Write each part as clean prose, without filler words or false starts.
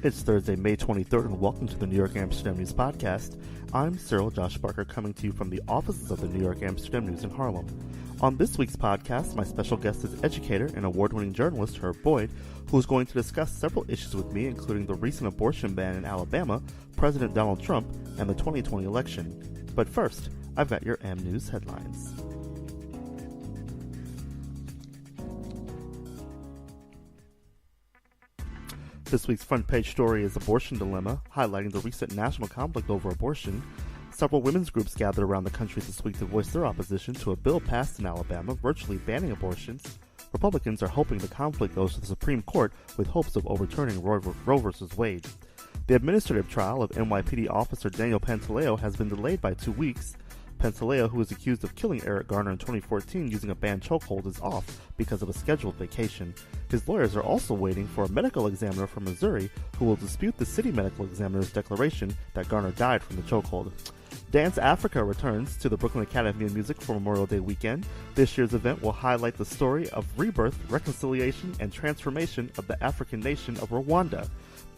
It's Thursday, May 23rd, and welcome to the New York Amsterdam News Podcast. I'm Cyril Josh Barker, coming to you from the offices of the New York Amsterdam News in Harlem. On this week's podcast, my special guest is educator and award-winning journalist Herb Boyd, who is going to discuss several issues with me, including the recent abortion ban in Alabama, President Donald Trump, and the 2020 election. But first, I've got your Am News headlines. This week's front page story is Abortion Dilemma, highlighting the recent national conflict over abortion. Several women's groups gathered around the country this week to voice their opposition to a bill passed in Alabama virtually banning abortions. Republicans are hoping the conflict goes to the Supreme Court with hopes of overturning Roe v. Wade. The administrative trial of NYPD officer Daniel Pantaleo has been delayed by 2 weeks. Pantaleo, who was accused of killing Eric Garner in 2014 using a banned chokehold, is off because of a scheduled vacation. His lawyers are also waiting for a medical examiner from Missouri who will dispute the city medical examiner's declaration that Garner died from the chokehold. Dance Africa returns to the Brooklyn Academy of Music for Memorial Day weekend. This year's event will highlight the story of rebirth, reconciliation, and transformation of the African nation of Rwanda.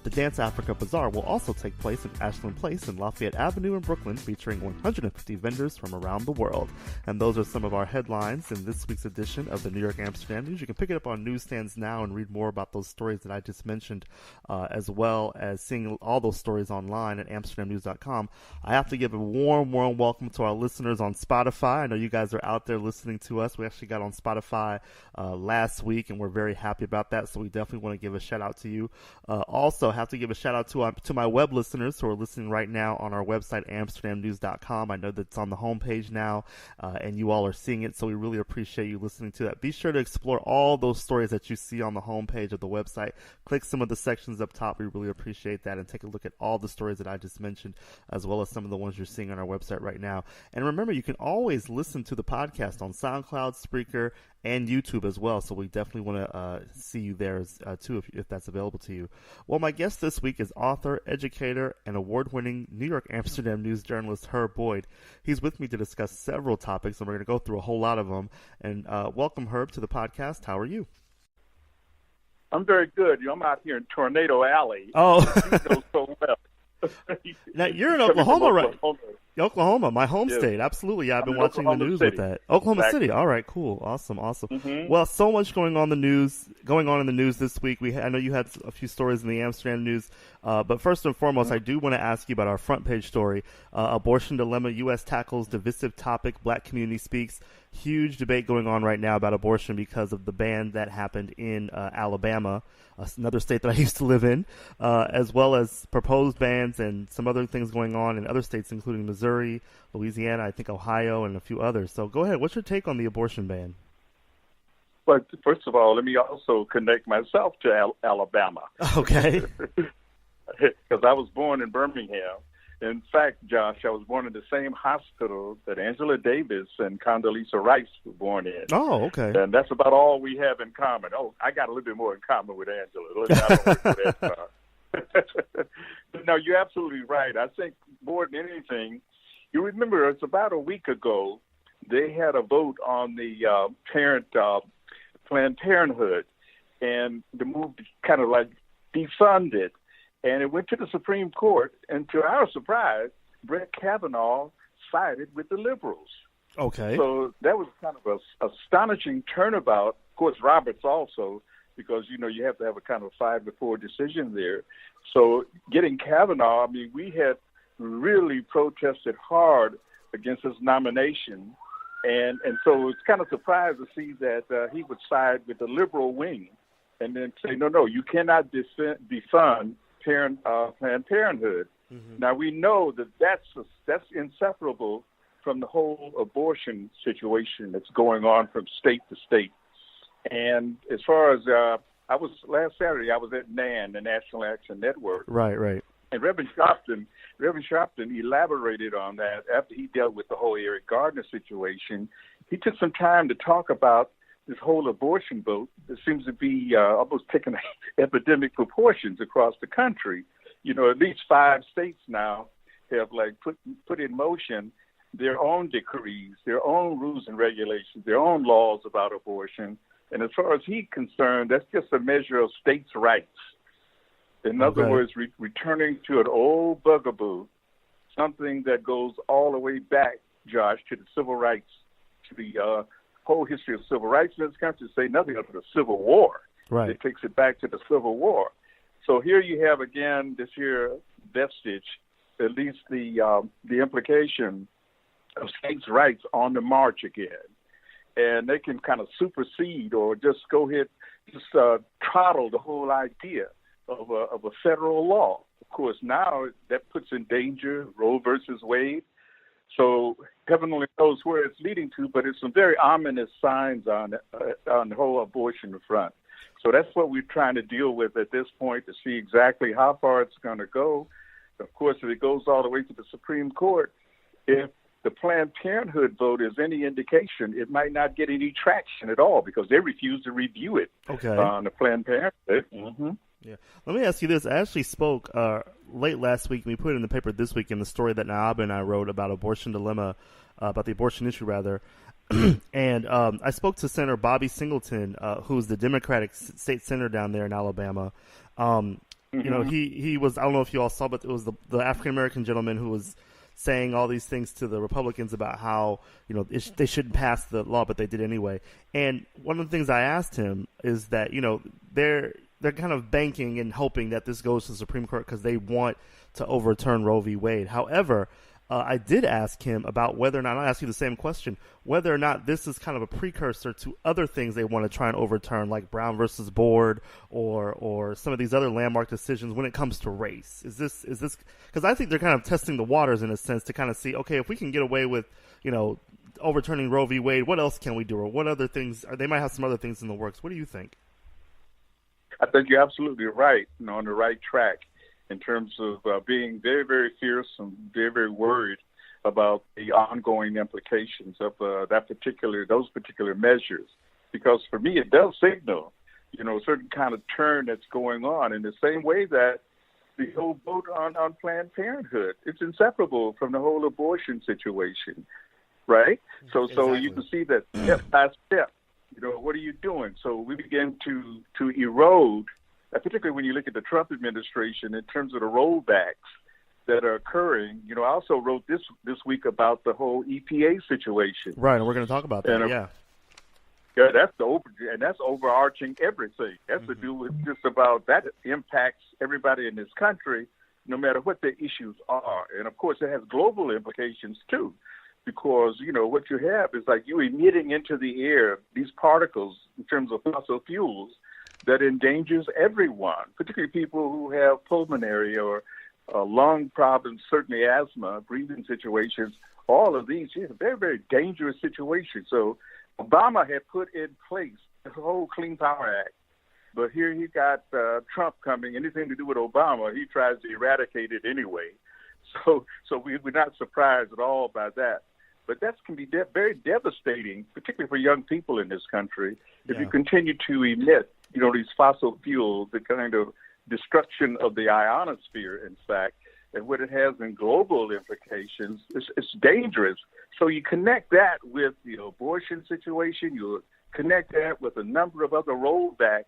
The Dance Africa Bazaar will also take place in Ashland Place and Lafayette Avenue in Brooklyn, featuring 150 vendors from around the world. And those are some of our headlines in this week's edition of the New York Amsterdam News. You can pick it up on newsstands now and read more about those stories that I just mentioned, as well as seeing all those stories online at amsterdamnews.com. I have to give a warm welcome to our listeners on Spotify. I know you guys are out there listening to us. We actually got on Spotify last week, and we're very happy about that, so we definitely want to give a shout out to you. Also, have to give a shout out to my web listeners who are listening right now on our website, amsterdamnews.com. I know that's on the homepage now, and you all are seeing it, so we really appreciate you listening to that. Be sure to explore all those stories that you see on the homepage of the website. Click some of the sections up top. We really appreciate that, and take a look at all the stories that I just mentioned, as well as some of the ones you're seeing on our website right now. And remember, you can always listen to the podcast on SoundCloud, Spreaker, and YouTube as well, so we definitely want to see you there too if that's available to you. Well, my guest this week is author, educator, and award-winning New York Amsterdam News journalist Herb Boyd. He's with me to discuss several topics, and we're going to go through a whole lot of them. And welcome, Herb, to the podcast. How are you? I'm very good. I'm out here in Tornado Alley. Oh. You know so well. Now, you're in Oklahoma, right? Oklahoma, my home state. Absolutely. Yeah, I've been watching the news with that. Oklahoma City. All right, cool. Awesome. Mm-hmm. Well, so much going on in the news this week. I know you had a few stories in the Amsterdam News, but first and foremost, I do want to ask you about our front page story, Abortion Dilemma, U.S. tackles divisive topic, Black community speaks. Huge debate going on right now about abortion because of the ban that happened in Alabama, another state that I used to live in, as well as proposed bans and some other things going on in other states, including Missouri, Louisiana, I think Ohio, and a few others. So go ahead. What's your take on the abortion ban? But first of all, let me also connect myself to Alabama. Okay. Because I was born in Birmingham. In fact, Josh, I was born in the same hospital that Angela Davis and Condoleezza Rice were born in. Oh, okay. And that's about all we have in common. Oh, I got a little bit more in common with Angela. No, you're absolutely right. I think more than anything, you remember it's about a week ago, they had a vote on the Planned Parenthood, and the move kind of like defund it. And it went to the Supreme Court, and to our surprise, Brett Kavanaugh sided with the liberals. Okay. So that was kind of a astonishing turnabout. Of course, Roberts also, because, you know, you have to have a kind of 5-4 decision there. So getting Kavanaugh, I mean, we had really protested hard against his nomination. And so it's kind of surprised to see that he would side with the liberal wing and then say, no, you cannot defund Planned Parenthood. Mm-hmm. Now, we know that that's inseparable from the whole abortion situation that's going on from state to state. And as far as last Saturday, I was at NAN, the National Action Network. Right. And Reverend Sharpton elaborated on that after he dealt with the whole Eric Garner situation. He took some time to talk about this whole abortion vote that seems to be almost taking epidemic proportions across the country. You know, at least 5 states now have put in motion their own decrees, their own rules and regulations, their own laws about abortion. And as far as he's concerned, that's just a measure of states' rights. In other words, returning to an old bugaboo, something that goes all the way back, Josh, to the civil rights, to the whole history of civil rights in this country, say nothing of the Civil War. Right. It takes it back to the Civil War. So here you have, again, this here vestige, at least the implication of states' rights on the march again. And they can kind of supersede or just go ahead, just throttle the whole idea of a federal law. Of course, now that puts in danger Roe versus Wade. So heaven only knows where it's leading to, but it's some very ominous signs on the whole abortion front. So that's what we're trying to deal with at this point, to see exactly how far it's going to go. Of course, if it goes all the way to the Supreme Court, if the Planned Parenthood vote is any indication, it might not get any traction at all because they refuse to review it on the Planned Parenthood. Mm-hmm. Yeah. Let me ask you this. I actually spoke late last week, and we put it in the paper this week in the story that Naaba and I wrote about abortion dilemma, about the abortion issue, rather. And I spoke to Senator Bobby Singleton, who's the Democratic state senator down there in Alabama. You know, he was, I don't know if you all saw, but it was the African-American gentleman who was saying all these things to the Republicans about how, you know, they shouldn't pass the law, but they did anyway. And one of the things I asked him is that, you know, they're kind of banking and hoping that this goes to the Supreme Court because they want to overturn Roe v. Wade. However, I did ask him about whether or not, I'll ask you the same question, whether or not this is kind of a precursor to other things they want to try and overturn, like Brown versus Board or some of these other landmark decisions when it comes to race. Is this because I think they're kind of testing the waters in a sense to kind of see, okay, if we can get away with, you know, overturning Roe v. Wade, what else can we do? Or what other things, or they might have some other things in the works. What do you think? I think you're absolutely right, you know, on the right track in terms of being very, very fierce and very, very worried about the ongoing implications of those particular measures. Because for me, it does signal, you know, a certain kind of turn that's going on in the same way that the whole vote on Planned Parenthood, it's inseparable from the whole abortion situation, right? So you can see that step by step, you know, what are you doing? So we begin to erode, particularly when you look at the Trump administration in terms of the rollbacks that are occurring. You know, I also wrote this week about the whole EPA situation. Right, and we're going to talk about that, yeah, that's overarching everything. That's to do with just about that impacts everybody in this country, no matter what the issues are. And, of course, it has global implications, too, because, you know, what you have is like you emitting into the air these particles in terms of fossil fuels that endangers everyone, particularly people who have pulmonary or lung problems, certainly asthma, breathing situations. All of these are very, very dangerous situations. So Obama had put in place the whole Clean Power Act, but here he got Trump coming. Anything to do with Obama, he tries to eradicate it anyway. So we're not surprised at all by that. But that can be very devastating, particularly for young people in this country, if you continue to emit, you know, these fossil fuels, the kind of destruction of the ionosphere, in fact, and what it has in global implications. It's dangerous. So you connect that with the abortion situation. You connect that with a number of other rollbacks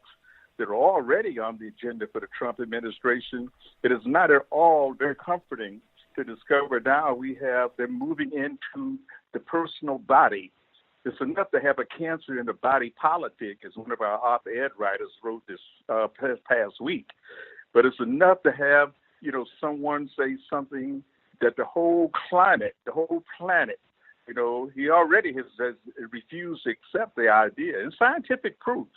that are already on the agenda for the Trump administration. It is not at all very comforting to discover now we have them moving into the personal body. It's enough to have a cancer in the body politic, as one of our op-ed writers wrote this past week. But it's enough to have, you know, someone say something that the whole planet, you know, he already has refused to accept the idea. And scientific proof.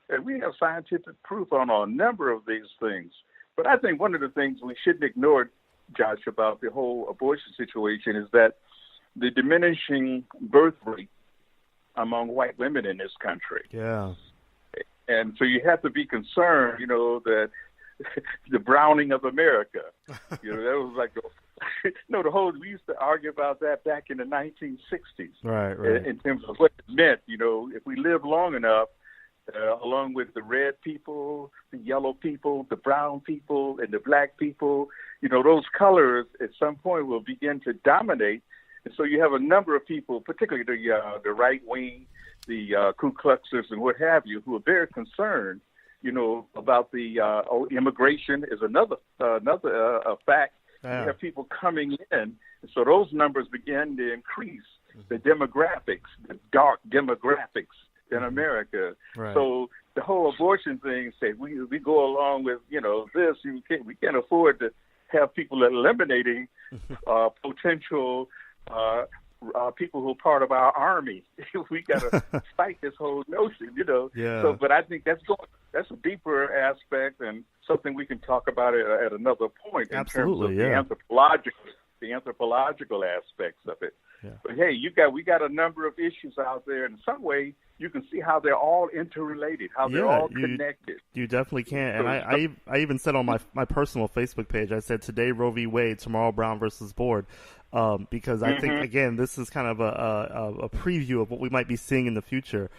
And we have scientific proof on a number of these things. But I think one of the things we shouldn't ignore, Josh, about the whole abortion situation is that the diminishing birth rate among white women in this country. Yeah. And so you have to be concerned, you know, that the browning of America, you know, that was like, the whole, we used to argue about that back in the 1960s. Right. In terms of what it meant, you know, if we live long enough, along with the red people, the yellow people, the brown people, and the black people, you know, those colors at some point will begin to dominate. And so you have a number of people, particularly the right wing, the Ku Kluxers and what have you, who are very concerned about the immigration is another fact. Yeah. You have people coming in, so those numbers begin to increase. The demographics, the dark demographics in America. Right. So the whole abortion thing, say we go along with this. We can't afford to have people eliminating potential people who are part of our army. We got to fight this whole notion, Yeah. So, but I think that's a deeper aspect and something we can talk about at another point. Absolutely, in terms of the anthropological aspects of it. Yeah. But hey, we got a number of issues out there. In some way, you can see how they're all interrelated, how they're all connected. You definitely can. And I even said on my personal Facebook page, I said today Roe v. Wade, tomorrow Brown versus Board, because I think again this is kind of a preview of what we might be seeing in the future.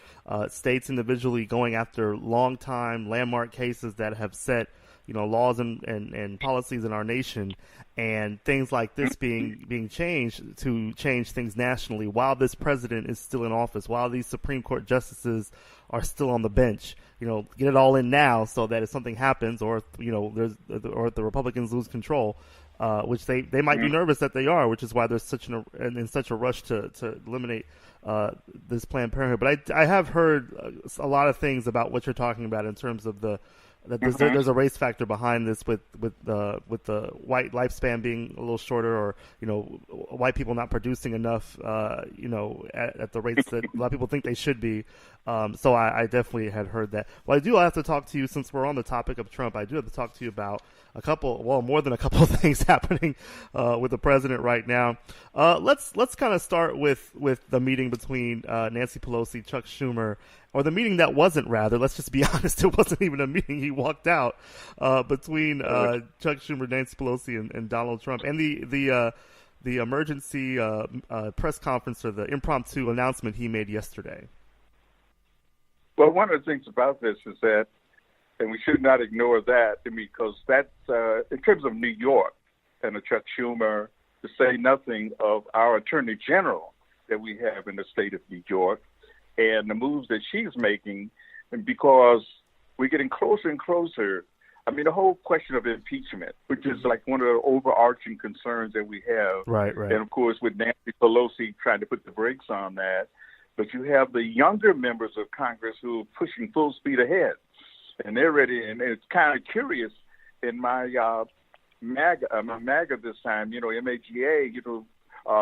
States individually going after long-time landmark cases that have set laws and policies in our nation, and things like this being changed to change things nationally while this president is still in office, while these Supreme Court justices are still on the bench. Get it all in now so that if something happens or if the Republicans lose control, which they might be nervous that they are, which is why there's such a rush to eliminate this Planned Parenthood. But I have heard a lot of things about what you're talking about in terms of that there's a race factor behind this with the white lifespan being a little shorter, or white people not producing enough at the rates that a lot of people think they should be. So I definitely had heard that. Well, I do have to talk to you, since we're on the topic of Trump. I do have to talk to you about more than a couple of things happening with the president right now. Let's kind of start with the meeting between Nancy Pelosi, Chuck Schumer, or the meeting that wasn't, rather. Let's just be honest, it wasn't even a meeting. He walked out between Chuck Schumer, Nancy Pelosi, and Donald Trump, and the emergency press conference, or the impromptu announcement he made yesterday. Well, one of the things about this is that, and we should not ignore that, because that's, in terms of New York and Chuck Schumer, to say nothing of our Attorney General that we have in the state of New York, and the moves that she's making, and because we're getting closer and closer. I mean, the whole question of impeachment, which is like one of the overarching concerns that we have. Right. And, of course, with Nancy Pelosi trying to put the brakes on that. But you have the younger members of Congress who are pushing full speed ahead. And they're ready. And it's kind of curious in my MAGA this time, MAGA,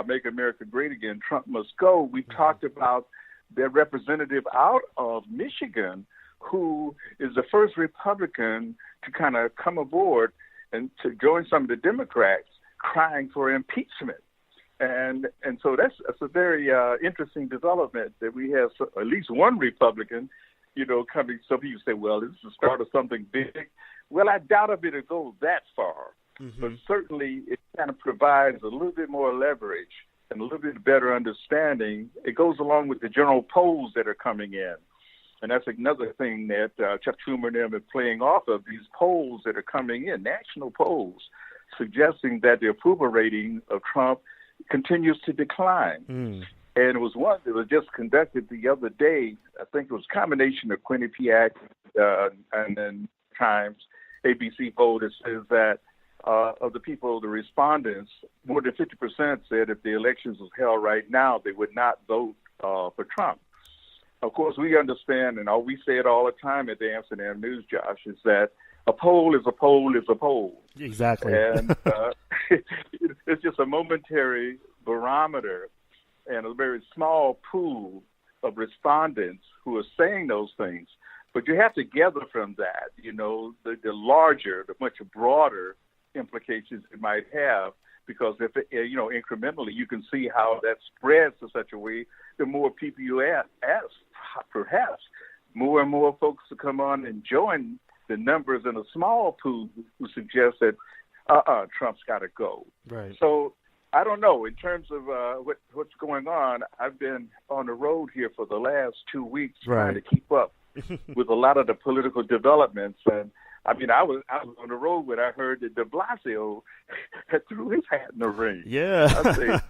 Make America Great Again, Trump Must Go. We talked about their representative out of Michigan, who is the first Republican to kind of come aboard and to join some of the Democrats crying for impeachment. And so that's a very interesting development that we have at least one Republican, coming. Some people say, well, this is the start of something big. Well, I doubt if it'll go that far. But certainly it kind of provides a little bit more leverage and a little bit better understanding. It goes along with the general polls that are coming in. And that's another thing that Chuck Schumer and them are playing off of, these polls that are coming in, national polls, suggesting that the approval rating of Trump continues to decline. And it was one that was just conducted the other day. I think it was a combination of Quinnipiac and then Times, ABC poll that says that of the people, the respondents, more than 50% said if the elections was held right now, they would not vote for Trump. Of course, we understand, and we say it all the time at the Amsterdam News, Josh, is that a poll is a poll is a poll. Exactly. And it's just a momentary barometer and a very small pool of respondents who are saying those things. But you have to gather from that, the larger, the much broader implications it might have, because if incrementally you can see how that spreads to such a way, the more people you ask, perhaps more and more folks will come on and join the numbers in a small pool who suggest that Trump's got to go. Right. So I don't know. In terms of what's going on, I've been on the road here for the last 2 weeks trying to keep up with a lot of the political developments, and I mean, I was on the road when I heard that De Blasio had threw his hat in the ring. Yeah. I said,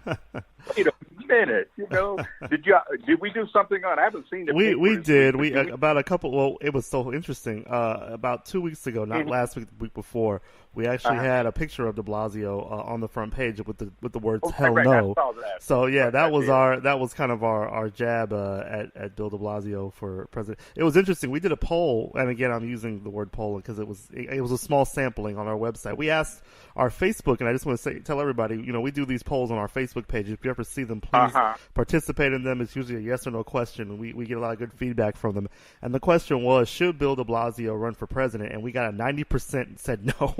wait a minute, did we do something on? I haven't seen the We did. About a couple. Well, it was so interesting. About 2 weeks ago, not last week, the week before, we actually had a picture of De Blasio on the front page with the words "Hell no." I saw that. So yeah, that was kind of our jab at Bill De Blasio for president. It was interesting. We did a poll, and again, I'm using the word poll because it was a small sampling on our website. We asked our Facebook, and I just want to tell everybody, we do these polls on our Facebook page. If you ever see them, please participate in them. It's usually a yes or no question. We get a lot of good feedback from them. And the question was, should Bill De Blasio run for president? And we got a 90% said no.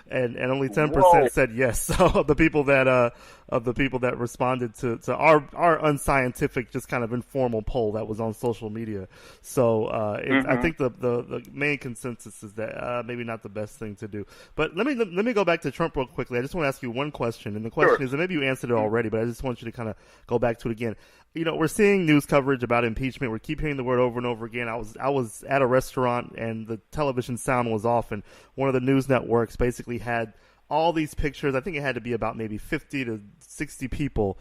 and only 10% said yes. So of the people that responded to our unscientific, just kind of informal poll that was on social media. So I think the main consensus is that maybe not the best thing to do. But let me go back to Trump real quickly. I just want to ask you one question, and the question is, and maybe you answered it already, but I just want you to kind of go back to it again. We're seeing news coverage about impeachment. We keep hearing the word over and over again. I was at a restaurant and the television sound was off, and one of the news networks basically had all these pictures. I think it had to be about maybe 50 to 60 people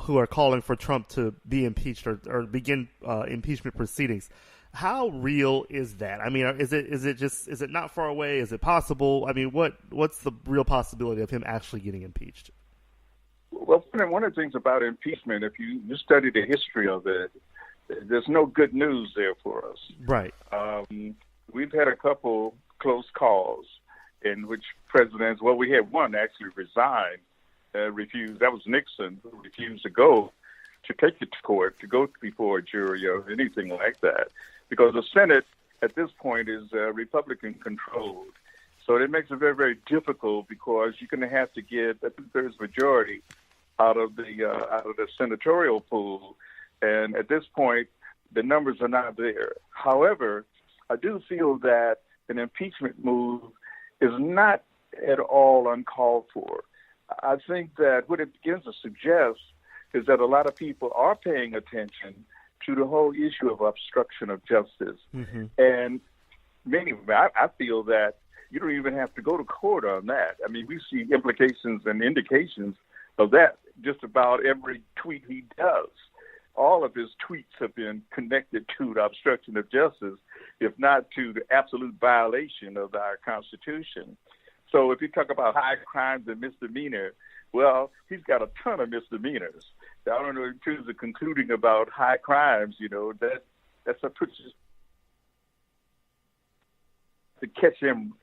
who are calling for Trump to be impeached or begin impeachment proceedings. How real is that? I mean, is it not far away? Is it possible? I mean, what's the real possibility of him actually getting impeached? Well, one of the things about impeachment, if you study the history of it, there's no good news there for us. Right. We've had a couple close calls in which presidents, well, we had one actually resign, refused. That was Nixon, who refused to go to take it to court, to go before a jury or anything like that, because the Senate at this point is Republican controlled. So it makes it very, very difficult because you're going to have to get a two-thirds majority out of the senatorial pool, and at this point, the numbers are not there. However, I do feel that an impeachment move is not at all uncalled for. I think that what it begins to suggest is that a lot of people are paying attention to the whole issue of obstruction of justice, and many of them, I feel that you don't even have to go to court on that. I mean, we see implications and indications of that just about every tweet he does. All of his tweets have been connected to the obstruction of justice, if not to the absolute violation of our Constitution. So if you talk about high crimes and misdemeanor, well, he's got a ton of misdemeanors. I don't know, in terms of concluding about high crimes, that's a pretty, to catch him,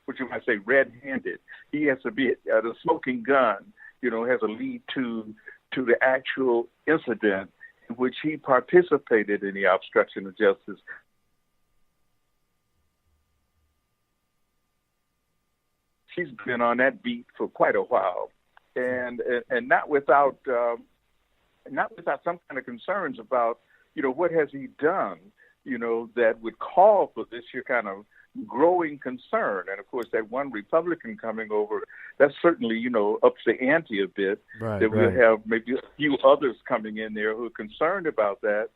what you might say, red-handed. He has to be the smoking gun, has a lead to the actual incident in which he participated in the obstruction of justice. She's been on that beat for quite a while, and not without some kind of concerns about, what has he done, that would call for this here kind of growing concern. And of course, that one Republican coming over, that certainly, ups the ante a bit. Right, that we'll have maybe a few others coming in there who are concerned about that.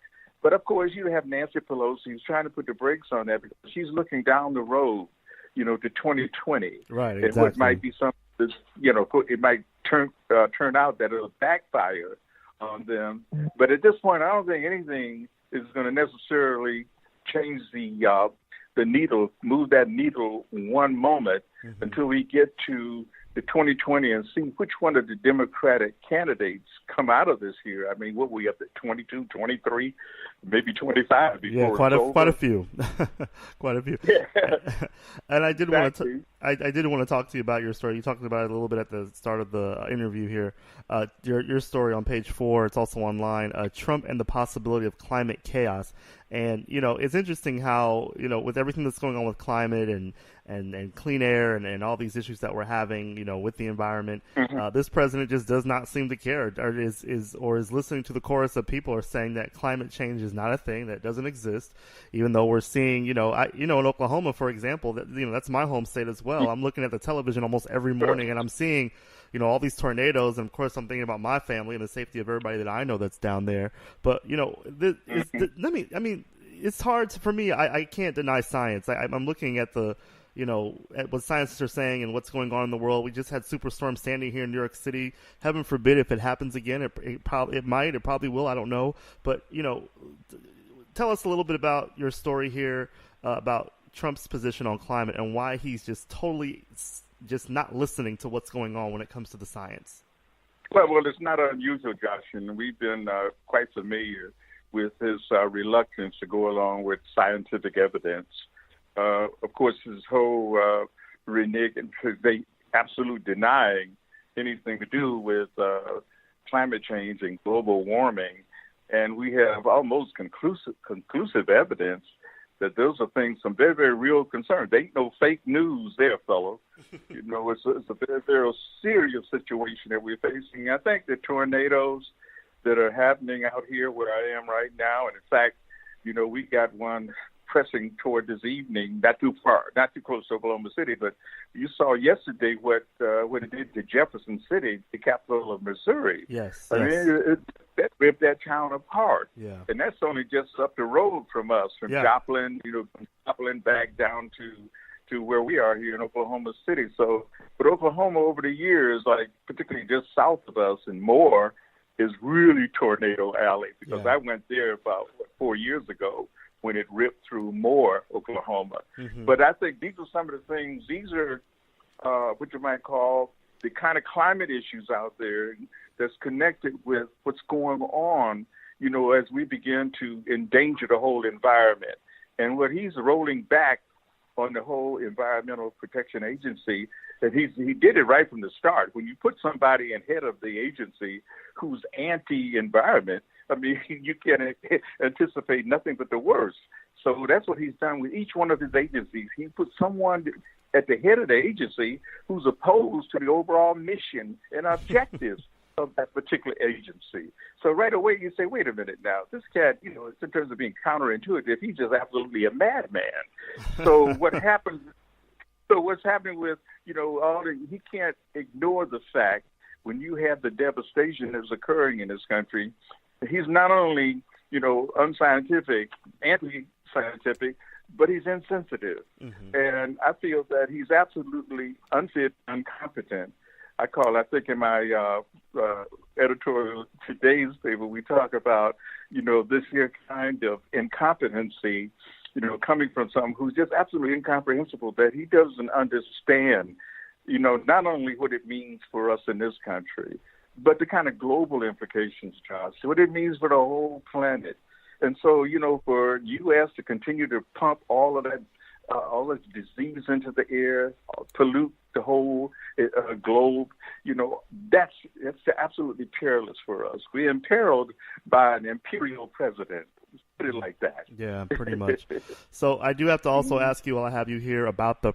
But of course, you have Nancy Pelosi who's trying to put the brakes on that because she's looking down the road, to 2020. Right, exactly. And what might be something that's, it might turn out that it'll backfire on them. But at this point, I don't think anything is going to necessarily change the needle, move that needle one moment until we get to the 2020 and see which one of the Democratic candidates come out of this year. I mean, what we up at 22, 23, maybe 25 before quite a few. Quite a few. Yeah. And I did want to talk to you about your story. You talked about it a little bit at the start of the interview here. Your story on page 4, it's also online, Trump and the Possibility of Climate Chaos. And, it's interesting how, with everything that's going on with climate and clean air and all these issues that we're having, with the environment, this president just does not seem to care or is listening to the chorus of people who are saying that climate change is not a thing, that doesn't exist, even though we're seeing, in Oklahoma, for example, that's my home state as well. I'm looking at the television almost every morning and I'm seeing, all these tornadoes. And of course, I'm thinking about my family and the safety of everybody that I know that's down there. But, it's hard for me. I can't deny science. I'm looking at at what scientists are saying and what's going on in the world. We just had Superstorm Sandy here in New York City. Heaven forbid if it happens again. It probably will. I don't know. But, tell us a little bit about your story here, about Trump's position on climate and why he's just totally just not listening to what's going on when it comes to the science. Well, it's not unusual, Josh, and we've been quite familiar with his reluctance to go along with scientific evidence. Of course, his whole renege and absolute denying anything to do with climate change and global warming. And we have almost conclusive evidence that those are things, some very, very real concerns. There ain't no fake news there, fellow. It's a very, very serious situation that we're facing. I think the tornadoes that are happening out here where I am right now, and in fact, we got one pressing toward this evening, not too close to Oklahoma City, but you saw yesterday what it did to Jefferson City, the capital of Missouri. Yes. I mean, that ripped that town apart. Yeah. And that's only just up the road from us, from Joplin, from Joplin back down to where we are here in Oklahoma City. So, but Oklahoma over the years, like particularly just south of us and more, is really tornado alley, because I went there about 4 years ago when it ripped through Moore, Oklahoma. Mm-hmm. But I think these are some of the things, these are what you might call the kind of climate issues out there that's connected with what's going on, as we begin to endanger the whole environment. And what he's rolling back on the whole Environmental Protection Agency, that he did it right from the start. When you put somebody in head of the agency who's anti-environment, I mean, you can anticipate nothing but the worst. So that's what he's done with each one of his agencies. He put someone at the head of the agency who's opposed to the overall mission and objectives of that particular agency. So right away you say, wait a minute now, this cat, in terms of being counterintuitive, he's just absolutely a madman. So what's happening with, he can't ignore the fact when you have the devastation that's occurring in this country, he's not only, unscientific, anti-scientific, but he's insensitive. Mm-hmm. And I feel that he's absolutely unfit, incompetent. I think in my editorial today's paper, we talk about, this here kind of incompetency, coming from someone who's just absolutely incomprehensible, that he doesn't understand, not only what it means for us in this country, but the kind of global implications, Josh, what it means for the whole planet. And so, for U.S. to continue to pump all this disease into the air, pollute the whole globe, that's absolutely perilous for us. We're imperiled by an imperial president. Put it like that. Yeah, pretty much. So I do have to also ask you, while I have you here, about the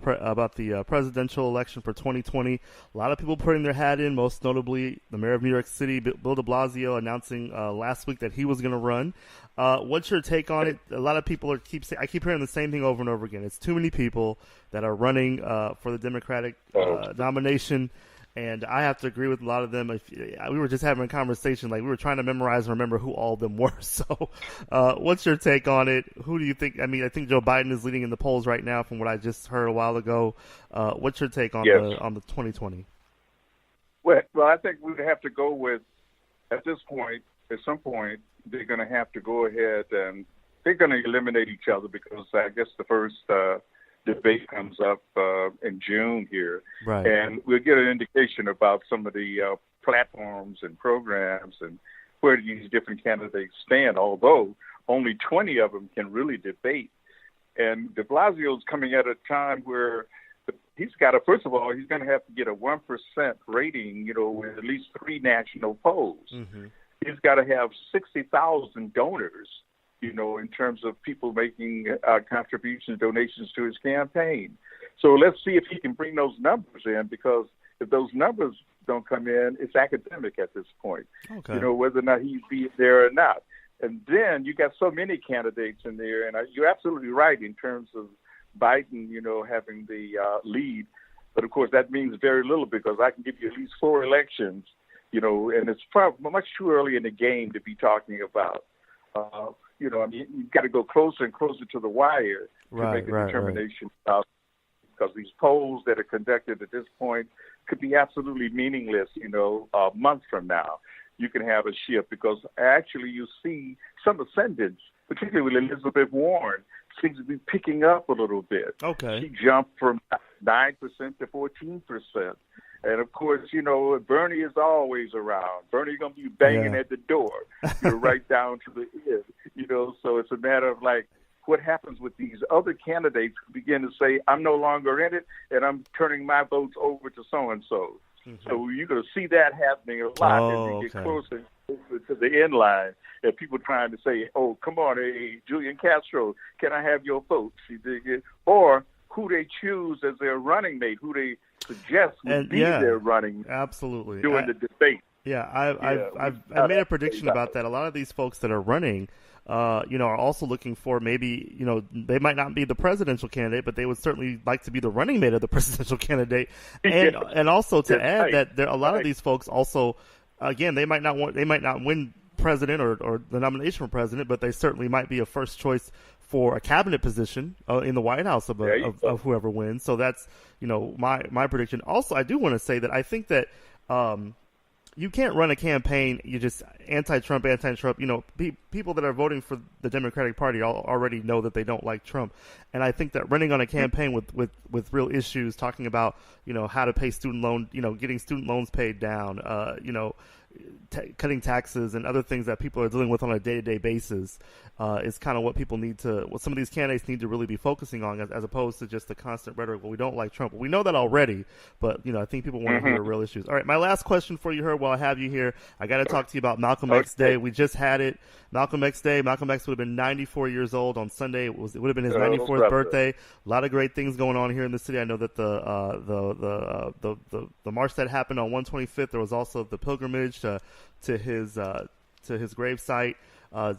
presidential election for 2020. A lot of people putting their hat in, most notably the mayor of New York City, Bill de Blasio, announcing last week that he was going to run. What's your take on it? A lot of people I keep hearing the same thing over and over again. It's too many people that are running for the Democratic nomination. And I have to agree with a lot of them. We were just having a conversation, like we were trying to memorize and remember who all of them were. So what's your take on it? Who do you think? I mean, I think Joe Biden is leading in the polls right now from what I just heard a while ago. What's your take on the 2020? Well, I think we would have to go with, at some point, they're going to have to go ahead and they're going to eliminate each other, because I guess the first debate comes up in June here. Right. And we'll get an indication about some of the platforms and programs and where these different candidates stand, although only 20 of them can really debate. And de Blasio's coming at a time where he's got to, first of all, he's going to have to get a 1% rating, with at least 3 national polls. Mm-hmm. He's got to have 60,000 donors, in terms of people making contributions, donations to his campaign. So let's see if he can bring those numbers in, because if those numbers don't come in, it's academic at this point, whether or not he'd be there or not. And then you got so many candidates in there, and you're absolutely right in terms of Biden, having the lead. But, of course, that means very little, because I can give you at least 4 elections, and it's probably much too early in the game to be talking about I mean, you've got to go closer and closer to the wire to make a determination about, because these polls that are conducted at this point could be absolutely meaningless, a month from now. You can have a shift because actually you see some ascendants, particularly with Elizabeth Warren, seems to be picking up a little bit. Okay. She jumped from 9% to 14%. And, of course, Bernie is always around. Bernie's going to be banging at the door, right down to the end, So it's a matter of, what happens with these other candidates who begin to say, I'm no longer in it, and I'm turning my votes over to so-and-so. Mm-hmm. So you're going to see that happening a lot as you get closer to the end line, and people trying to say, oh, come on, hey, Julian Castro, can I have your vote? Or who they choose as their running mate, who they suggest would be their running absolutely during the debate. Yeah, I've made a prediction about that. A lot of these folks that are running, are also looking for maybe, they might not be the presidential candidate, but they would certainly like to be the running mate of the presidential candidate. And also to add that there a lot of these folks also, again, they might not win president or the nomination for president, but they certainly might be a first choice for a cabinet position in the White House of whoever wins. So that's, my prediction. Also, I do want to say that I think that you can't run a campaign, you just anti-Trump. People that are voting for the Democratic Party already know that they don't like Trump. And I think that running on a campaign with real issues, talking about, how to pay student loan, getting student loans paid down, cutting taxes and other things that people are dealing with on a day-to-day basis is kind of what some of these candidates need to really be focusing on, as opposed to just the constant rhetoric, well, we don't like Trump. We know that already, but, I think people want to hear real issues. All right, my last question for you, Herb, while I have you here, I got to talk to you about Malcolm X Day. We just had it. Malcolm X Day. Malcolm X would have been 94 years old on Sunday. It would have been his 94th birthday. A lot of great things going on here in the city. I know that the march that happened on 125th, there was also the pilgrimage to his gravesite.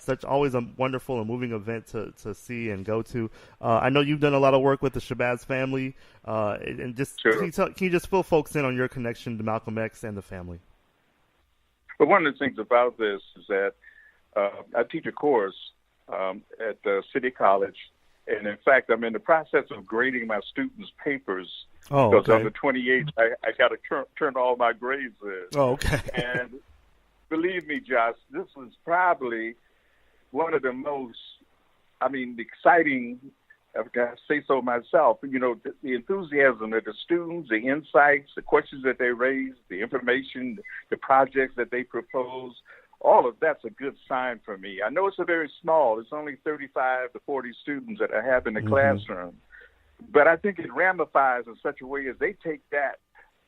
Such always a wonderful and moving event to see and go to. I know you've done a lot of work with the Shabazz family, and just can you just fill folks in on your connection to Malcolm X and the family? But one of the things about this is that I teach a course at City College, and in fact, I'm in the process of grading my students' papers. Because on the 28th, I got to turn all my grades in. Oh, okay. And believe me, Josh, this was probably one of the most, exciting, I've got to say so myself, the enthusiasm of the students, the insights, the questions that they raise, the information, the projects that they propose, all of that's a good sign for me. I know it's it's only 35 to 40 students that I have in the classroom, but I think it ramifies in such a way as they take that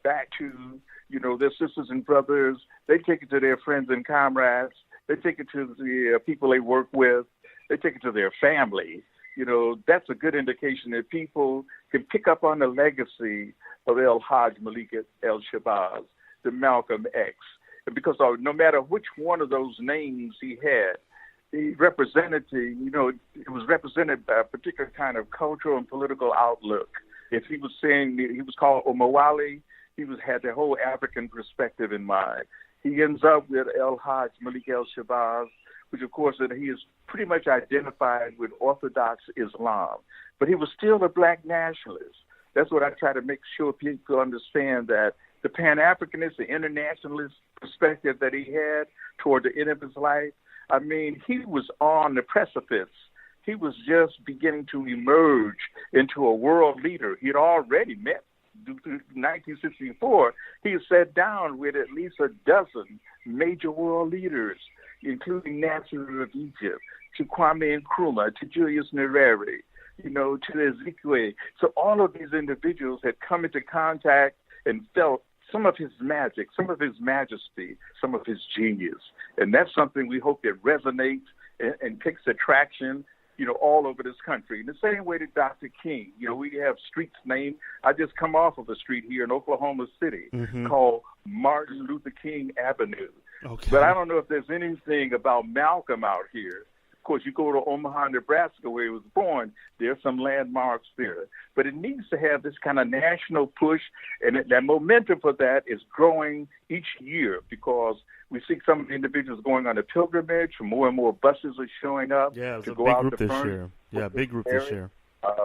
back to, their sisters and brothers. They take it to their friends and comrades. They take it to the people they work with. They take it to their family. That's a good indication that people can pick up on the legacy of El-Hajj Malik El-Shabazz, the Malcolm X. Because no matter which one of those names he had, he represented, it was represented by a particular kind of cultural and political outlook. If he was saying he was called Omawali, he had the whole African perspective in mind. He ends up with El-Hajj Malik El-Shabazz, which, of course, that he is pretty much identified with Orthodox Islam. But he was still a black nationalist. That's what I try to make sure people understand, that the Pan-Africanist, the internationalist perspective that he had toward the end of his life, he was on the precipice. He was just beginning to emerge into a world leader. He had already met, through 1964, he had sat down with at least a dozen major world leaders, including Nasser of Egypt, to Kwame Nkrumah, to Julius Nyerere, to Ezekwe. So all of these individuals had come into contact and felt some of his magic, some of his majesty, some of his genius. And that's something we hope that resonates and takes attraction, all over this country. In the same way that Dr. King, we have streets named, I just come off of a street here in Oklahoma City called Martin Luther King Avenue. Okay. But I don't know if there's anything about Malcolm out here course, you go to Omaha, Nebraska, where he was born, there are some landmarks there. But it needs to have this kind of national push, and that momentum for that is growing each year because we see some of the individuals going on a pilgrimage, more and more buses are showing up to go out to to this year. Yeah, big group this year.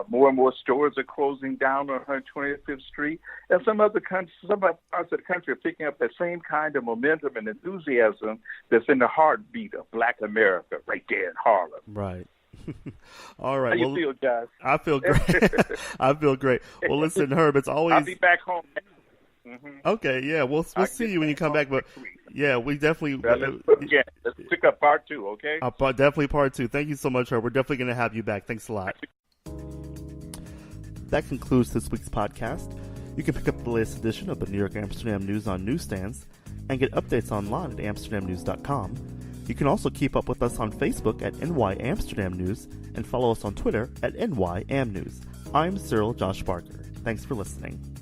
More and more stores are closing down on 125th Street, and some other parts of the country are picking up that same kind of momentum and enthusiasm that's in the heartbeat of Black America, right there in Harlem. Right. All right. How you feel, guys? I feel great. I feel great. Well, listen, Herb, it's always. I'll be back home. Mm-hmm. Okay. Yeah, we'll see you when you come back. But yeah, we definitely. Let's pick up part 2. Okay. Definitely part 2. Thank you so much, Herb. We're definitely going to have you back. Thanks a lot. That concludes this week's podcast. You can pick up the latest edition of the New York Amsterdam News on newsstands and get updates online at amsterdamnews.com. You can also keep up with us on Facebook at NY Amsterdam News and follow us on Twitter at NYAmNews. I'm Cyril Josh Barker. Thanks for listening.